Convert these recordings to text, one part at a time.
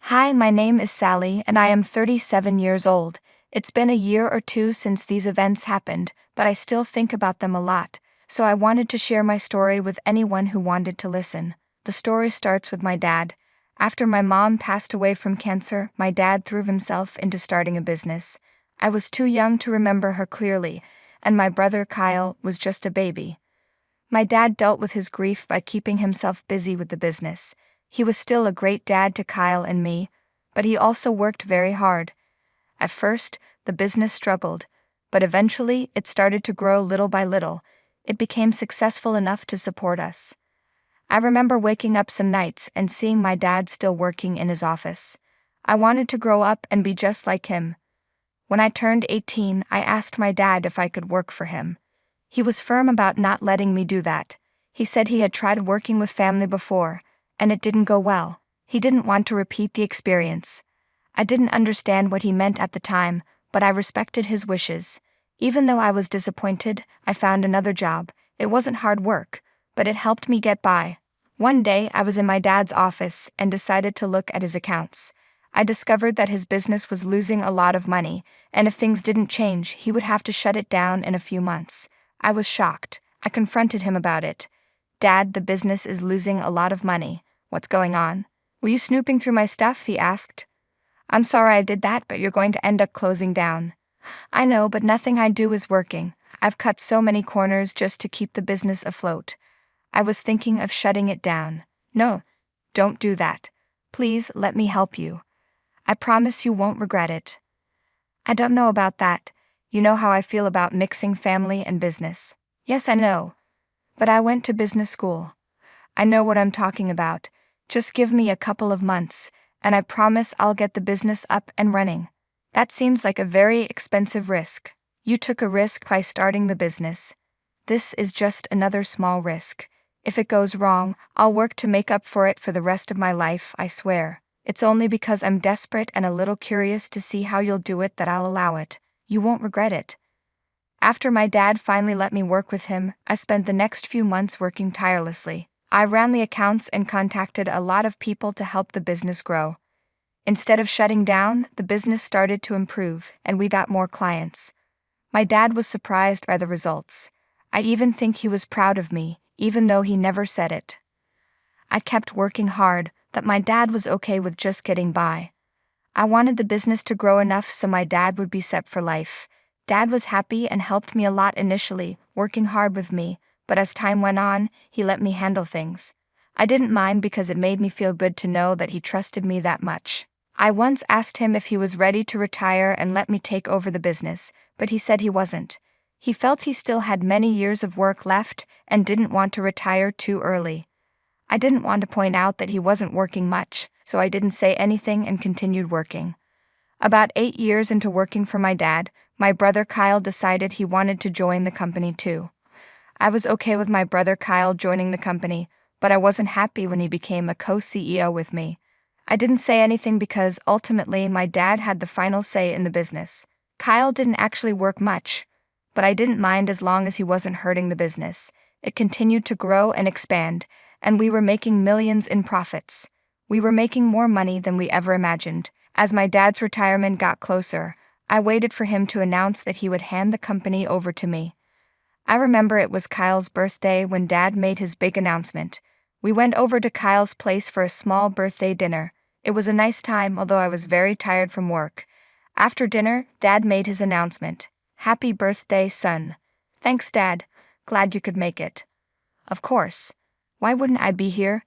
Hi, my name is Sally and I am 37 years old. It's been a year or two since these events happened, but I still think about them a lot, so I wanted to share my story with anyone who wanted to listen. The story starts with my dad. After my mom passed away from cancer, my dad threw himself into starting a business. I was too young to remember her clearly, and my brother Kyle was just a baby. My dad dealt with his grief by keeping himself busy with the business. He was still a great dad to Kyle and me, but he also worked very hard. At first, the business struggled, but eventually it started to grow little by little. It became successful enough to support us. I remember waking up some nights and seeing my dad still working in his office. I wanted to grow up and be just like him. When I turned 18, I asked my dad if I could work for him. He was firm about not letting me do that. He said he had tried working with family before, and it didn't go well. He didn't want to repeat the experience. I didn't understand what he meant at the time, but I respected his wishes. Even though I was disappointed, I found another job. It wasn't hard work, but it helped me get by. One day, I was in my dad's office and decided to look at his accounts. I discovered that his business was losing a lot of money, and if things didn't change, he would have to shut it down in a few months. I was shocked. I confronted him about it. "Dad, the business is losing a lot of money. What's going on?" "Were you snooping through my stuff?" he asked. "I'm sorry I did that, but you're going to end up closing down." "I know, but nothing I do is working. I've cut so many corners just to keep the business afloat. I was thinking of shutting it down." "No, don't do that. Please let me help you. I promise you won't regret it." "I don't know about that. You know how I feel about mixing family and business." "Yes, I know. But I went to business school. I know what I'm talking about. Just give me a couple of months, and I promise I'll get the business up and running." "That seems like a very expensive risk." "You took a risk by starting the business. This is just another small risk. If it goes wrong, I'll work to make up for it for the rest of my life, I swear. It's only because I'm desperate and a little curious to see how you'll do it that I'll allow it. You won't regret it." After my dad finally let me work with him, I spent the next few months working tirelessly. I ran the accounts and contacted a lot of people to help the business grow. Instead of shutting down, the business started to improve, and we got more clients. My dad was surprised by the results. I even think he was proud of me, even though he never said it. I kept working hard, but my dad was okay with just getting by. I wanted the business to grow enough so my dad would be set for life. Dad was happy and helped me a lot initially, working hard with me, but as time went on, he let me handle things. I didn't mind because it made me feel good to know that he trusted me that much. I once asked him if he was ready to retire and let me take over the business, but he said he wasn't. He felt he still had many years of work left and didn't want to retire too early. I didn't want to point out that he wasn't working much, so I didn't say anything and continued working. About 8 years into working for my dad, my brother Kyle decided he wanted to join the company too. I was okay with my brother Kyle joining the company, but I wasn't happy when he became a co-CEO with me. I didn't say anything because ultimately my dad had the final say in the business. Kyle didn't actually work much, but I didn't mind as long as he wasn't hurting the business. It continued to grow and expand, and we were making millions in profits. We were making more money than we ever imagined. As my dad's retirement got closer, I waited for him to announce that he would hand the company over to me. I remember it was Kyle's birthday when Dad made his big announcement. We went over to Kyle's place for a small birthday dinner. It was a nice time, although I was very tired from work. After dinner, Dad made his announcement. "Happy birthday, son." "Thanks, Dad. Glad you could make it." "Of course. Why wouldn't I be here?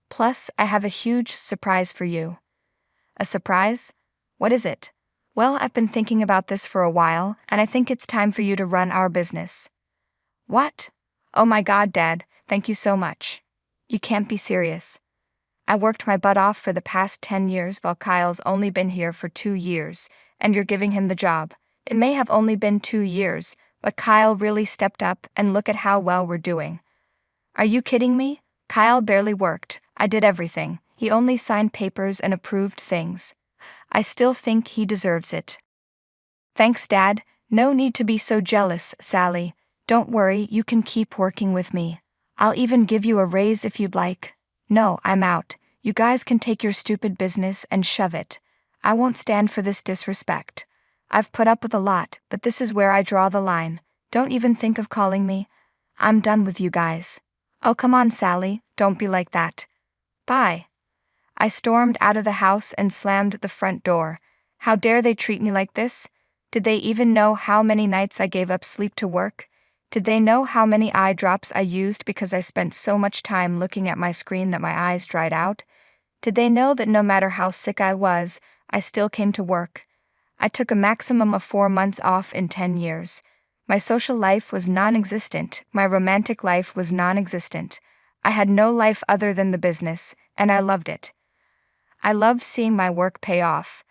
Plus, I have a huge surprise for you." "A surprise? What is it?" "Well, I've been thinking about this for a while, and I think it's time for you to run our business." "What? Oh my God, Dad, thank you so much. You can't be serious. I worked my butt off for the past 10 years while Kyle's only been here for 2 years, and you're giving him the job. It may have only been 2 years, but Kyle really stepped up and look at how well we're doing." "Are you kidding me? Kyle barely worked. I did everything. He only signed papers and approved things. I still think he deserves it." "Thanks, Dad. No need to be so jealous, Sally. Don't worry, you can keep working with me. I'll even give you a raise if you'd like." "No, I'm out. You guys can take your stupid business and shove it. I won't stand for this disrespect. I've put up with a lot, but this is where I draw the line. Don't even think of calling me. I'm done with you guys. Oh, come on, Sally, don't be like that. Bye. I stormed out of the house and slammed the front door. How dare they treat me like this? Did they even know how many nights I gave up sleep to work? Did they know how many eye drops I used because I spent so much time looking at my screen that my eyes dried out? Did they know that no matter how sick I was, I still came to work? I took a maximum of 4 months off in 10 years. My social life was non-existent, my romantic life was non-existent. I had no life other than the business, and I loved it. I loved seeing my work pay off.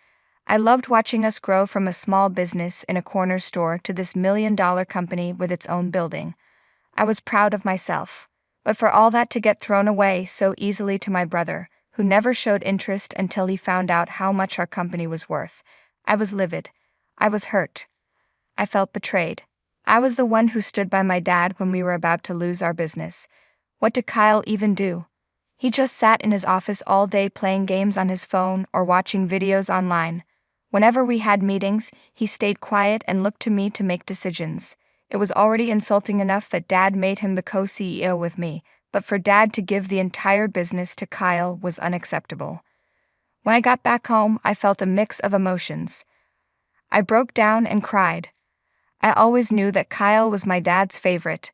I loved watching us grow from a small business in a corner store to this $1 million company with its own building. I was proud of myself. But for all that to get thrown away so easily to my brother, who never showed interest until he found out how much our company was worth, I was livid. I was hurt. I felt betrayed. I was the one who stood by my dad when we were about to lose our business. What did Kyle even do? He just sat in his office all day playing games on his phone or watching videos online. Whenever we had meetings, he stayed quiet and looked to me to make decisions. It was already insulting enough that Dad made him the co-CEO with me, but for Dad to give the entire business to Kyle was unacceptable. When I got back home, I felt a mix of emotions. I broke down and cried. I always knew that Kyle was my dad's favorite.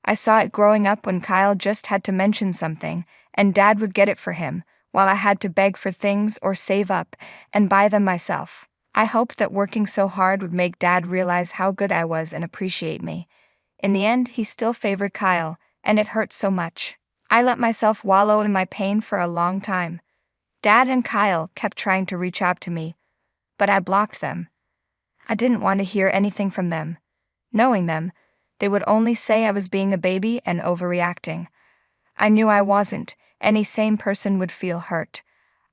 I saw it growing up when Kyle just had to mention something, and Dad would get it for him, while I had to beg for things or save up and buy them myself. I hoped that working so hard would make Dad realize how good I was and appreciate me. In the end, he still favored Kyle, and it hurt so much. I let myself wallow in my pain for a long time. Dad and Kyle kept trying to reach out to me, but I blocked them. I didn't want to hear anything from them. Knowing them, they would only say I was being a baby and overreacting. I knew I wasn't. Any sane person would feel hurt.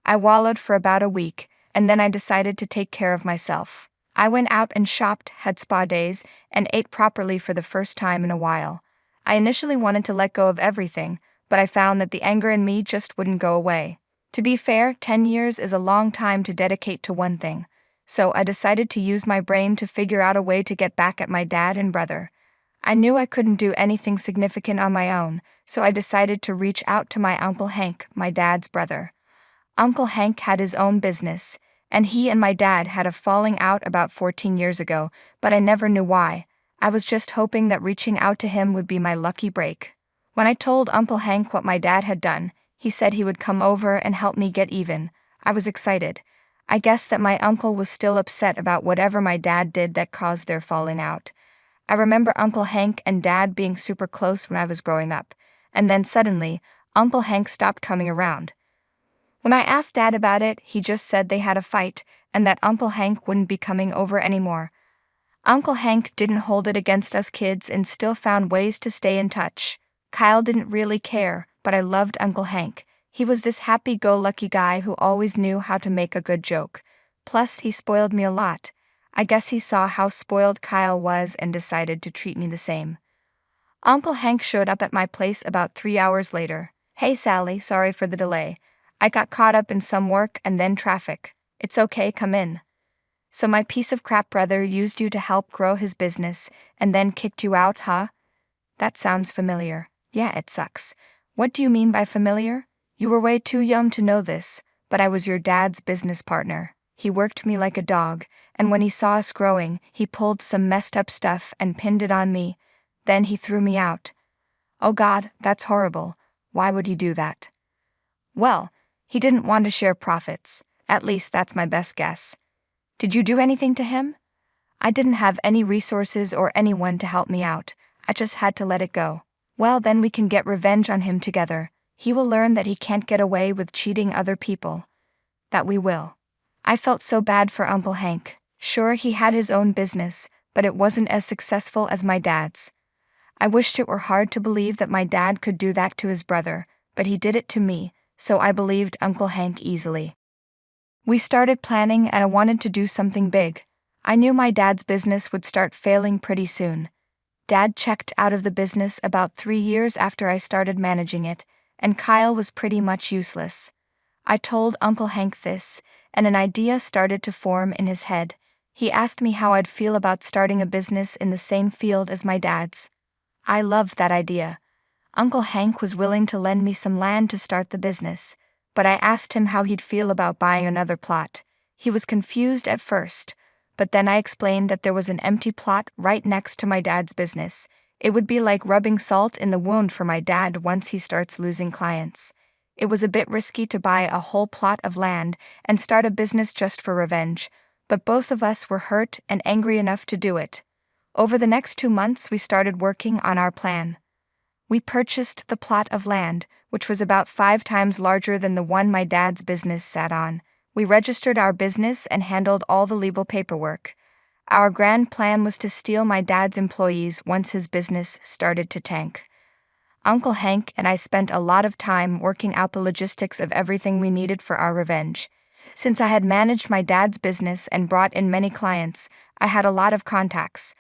I wallowed for about a week, and then I decided to take care of myself. I went out and shopped, had spa days, and ate properly for the first time in a while. I initially wanted to let go of everything, but I found that the anger in me just wouldn't go away. To be fair, 10 years is a long time to dedicate to one thing, so I decided to use my brain to figure out a way to get back at my dad and brother. I knew I couldn't do anything significant on my own, so I decided to reach out to my Uncle Hank, my dad's brother. Uncle Hank had his own business, and he and my dad had a falling out about 14 years ago, but I never knew why. I was just hoping that reaching out to him would be my lucky break. When I told Uncle Hank what my dad had done, he said he would come over and help me get even. I was excited. I guessed that my uncle was still upset about whatever my dad did that caused their falling out. I remember Uncle Hank and Dad being super close when I was growing up, and then suddenly, Uncle Hank stopped coming around. When I asked Dad about it, he just said they had a fight, and that Uncle Hank wouldn't be coming over anymore. Uncle Hank didn't hold it against us kids and still found ways to stay in touch. Kyle didn't really care, but I loved Uncle Hank. He was this happy-go-lucky guy who always knew how to make a good joke. Plus, he spoiled me a lot. I guess he saw how spoiled Kyle was and decided to treat me the same. Uncle Hank showed up at my place about 3 hours later. Hey Sally, sorry for the delay. I got caught up in some work and then traffic. It's okay, come in. So my piece of crap brother used you to help grow his business and then kicked you out, huh? That sounds familiar. Yeah, it sucks. What do you mean by familiar? You were way too young to know this, but I was your dad's business partner. He worked me like a dog, and when he saw us growing, he pulled some messed up stuff and pinned it on me. Then he threw me out. Oh God, that's horrible. Why would he do that? Well, he didn't want to share profits. At least that's my best guess. Did you do anything to him? I didn't have any resources or anyone to help me out. I just had to let it go. Well, then we can get revenge on him together. He will learn that he can't get away with cheating other people. That we will. I felt so bad for Uncle Hank. Sure, he had his own business, but it wasn't as successful as my dad's. I wished it were hard to believe that my dad could do that to his brother, but he did it to me, so I believed Uncle Hank easily. We started planning and I wanted to do something big. I knew my dad's business would start failing pretty soon. Dad checked out of the business about 3 years after I started managing it, and Kyle was pretty much useless. I told Uncle Hank this, and an idea started to form in his head. He asked me how I'd feel about starting a business in the same field as my dad's. I loved that idea. Uncle Hank was willing to lend me some land to start the business, but I asked him how he'd feel about buying another plot. He was confused at first, but then I explained that there was an empty plot right next to my dad's business. It would be like rubbing salt in the wound for my dad once he starts losing clients. It was a bit risky to buy a whole plot of land and start a business just for revenge, but both of us were hurt and angry enough to do it. Over the next 2 months, we started working on our plan. We purchased the plot of land, which was about 5 times larger than the one my dad's business sat on. We registered our business and handled all the legal paperwork. Our grand plan was to steal my dad's employees once his business started to tank. Uncle Hank and I spent a lot of time working out the logistics of everything we needed for our revenge. Since I had managed my dad's business and brought in many clients, I had a lot of contacts.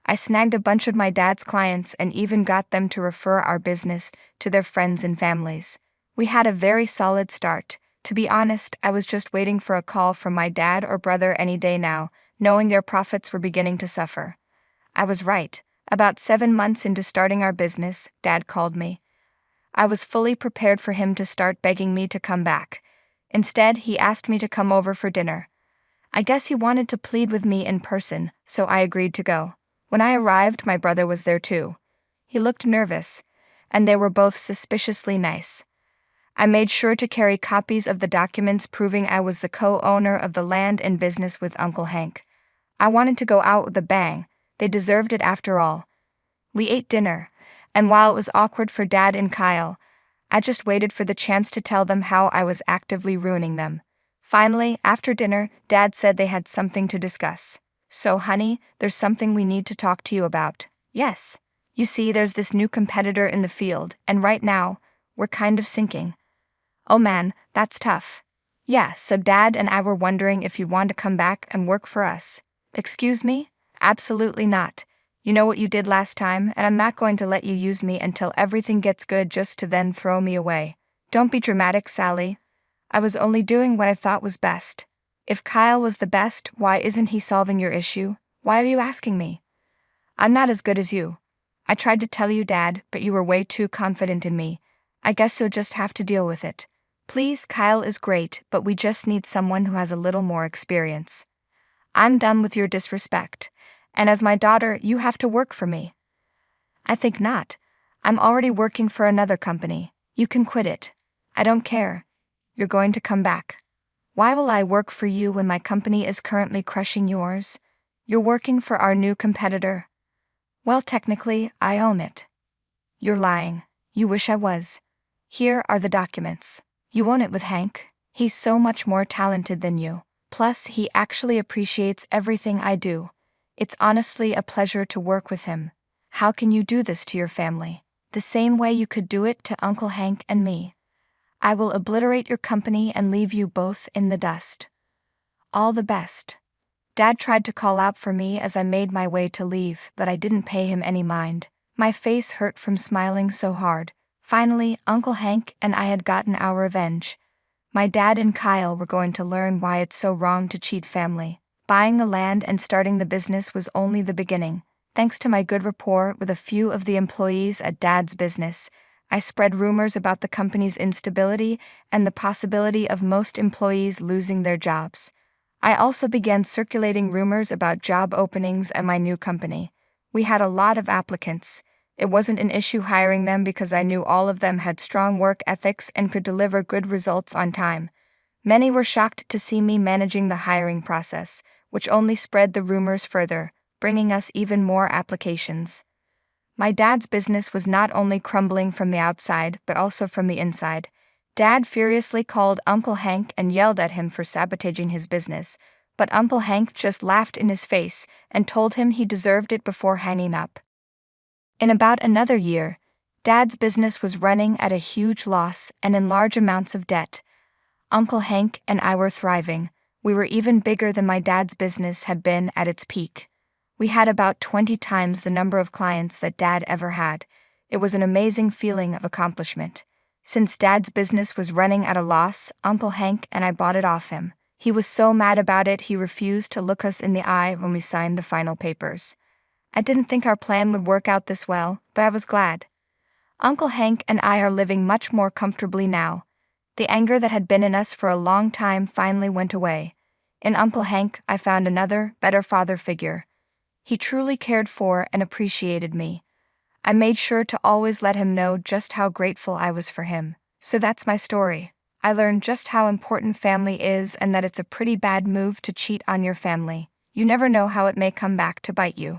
I snagged a bunch of my dad's clients and even got them to refer our business to their friends and families. We had a very solid start. To be honest, I was just waiting for a call from my dad or brother any day now, knowing their profits were beginning to suffer. I was right. About 7 months into starting our business, Dad called me. I was fully prepared for him to start begging me to come back. Instead, he asked me to come over for dinner. I guess he wanted to plead with me in person, so I agreed to go. When I arrived, my brother was there too. He looked nervous, and they were both suspiciously nice. I made sure to carry copies of the documents proving I was the co-owner of the land and business with Uncle Hank. I wanted to go out with a bang. They deserved it after all. We ate dinner, and while it was awkward for Dad and Kyle, I just waited for the chance to tell them how I was actively ruining them. Finally, after dinner, Dad said they had something to discuss. So, honey, there's something we need to talk to you about. Yes. You see, there's this new competitor in the field, and right now, we're kind of sinking. Oh man, that's tough. Yeah, so Dad and I were wondering if you want to come back and work for us. Excuse me? Absolutely not. You know what you did last time, and I'm not going to let you use me until everything gets good just to then throw me away. Don't be dramatic, Sally. I was only doing what I thought was best. If Kyle was the best, why isn't he solving your issue? Why are you asking me? I'm not as good as you. I tried to tell you, Dad, but you were way too confident in me. I guess you'll just have to deal with it. Please, Kyle is great, but we just need someone who has a little more experience. I'm done with your disrespect. And as my daughter, you have to work for me. I think not. I'm already working for another company. You can quit it. I don't care. You're going to come back. Why will I work for you when my company is currently crushing yours? You're working for our new competitor. Well, technically, I own it. You're lying. You wish I was. Here are the documents. You own it with Hank. He's so much more talented than you. Plus, he actually appreciates everything I do. It's honestly a pleasure to work with him. How can you do this to your family? The same way you could do it to Uncle Hank and me. I will obliterate your company and leave you both in the dust. All the best. Dad tried to call out for me as I made my way to leave, but I didn't pay him any mind. My face hurt from smiling so hard. Finally, Uncle Hank and I had gotten our revenge. My dad and Kyle were going to learn why it's so wrong to cheat family. Buying the land and starting the business was only the beginning. Thanks to my good rapport with a few of the employees at Dad's business, I spread rumors about the company's instability and the possibility of most employees losing their jobs. I also began circulating rumors about job openings at my new company. We had a lot of applicants. It wasn't an issue hiring them because I knew all of them had strong work ethics and could deliver good results on time. Many were shocked to see me managing the hiring process, which only spread the rumors further, bringing us even more applications. My dad's business was not only crumbling from the outside, but also from the inside. Dad furiously called Uncle Hank and yelled at him for sabotaging his business, but Uncle Hank just laughed in his face and told him he deserved it before hanging up. In about another year, Dad's business was running at a huge loss and in large amounts of debt. Uncle Hank and I were thriving. We were even bigger than my dad's business had been at its peak. We had about 20 times the number of clients that Dad ever had. It was an amazing feeling of accomplishment. Since Dad's business was running at a loss, Uncle Hank and I bought it off him. He was so mad about it he refused to look us in the eye when we signed the final papers. I didn't think our plan would work out this well, but I was glad. Uncle Hank and I are living much more comfortably now. The anger that had been in us for a long time finally went away. In Uncle Hank, I found another, better father figure. He truly cared for and appreciated me. I made sure to always let him know just how grateful I was for him. So that's my story. I learned just how important family is and that it's a pretty bad move to cheat on your family. You never know how it may come back to bite you.